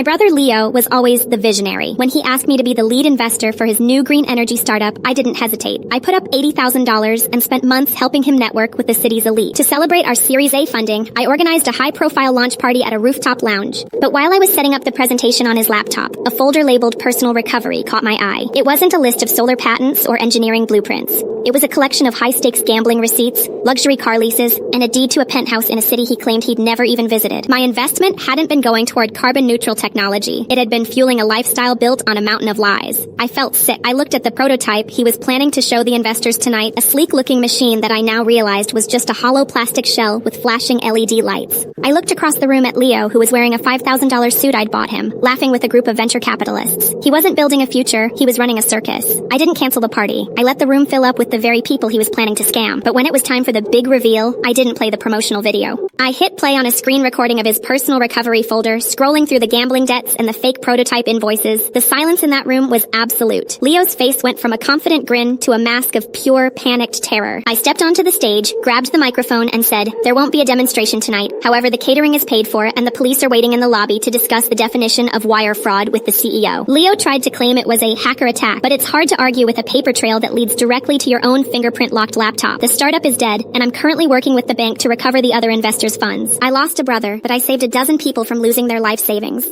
My brother Leo was always the visionary. When he asked me to be the lead investor for his new green energy startup, I didn't hesitate. I put up $80,000 and spent months helping him network with the city's elite. To celebrate our Series A funding, I organized a high-profile launch party at a rooftop lounge. But while I was setting up the presentation on his laptop, a folder labeled Personal Recovery caught my eye. It wasn't a list of solar patents or engineering blueprints. It was a collection of high-stakes gambling receipts, luxury car leases, and a deed to a penthouse in a city he claimed he'd never even visited. My investment hadn't been going toward carbon-neutral technology. It had been fueling a lifestyle built on a mountain of lies. I felt sick. I looked at the prototype he was planning to show the investors tonight, a sleek-looking machine that I now realized was just a hollow plastic shell with flashing LED lights. I looked across the room at Leo, who was wearing a $5,000 suit I'd bought him, laughing with a group of venture capitalists. He wasn't building a future, he was running a circus. I didn't cancel the party. I let the room fill up with the very people he was planning to scam. But when it was time for the big reveal, I didn't play the promotional video. I hit play on a screen recording of his personal recovery folder, scrolling through the gambling debts and the fake prototype invoices. The silence in that room was absolute. Leo's face went from a confident grin to a mask of pure, panicked terror. I stepped onto the stage, grabbed the microphone, and said, "There won't be a demonstration tonight. However, the catering is paid for, and the police are waiting in the lobby to discuss the definition of wire fraud with the CEO." Leo tried to claim it was a hacker attack, but it's hard to argue with a paper trail that leads directly to your own fingerprint-locked laptop. The startup is dead, and I'm currently working with the bank to recover the other investors' funds. I lost a brother, but I saved a dozen people from losing their life savings.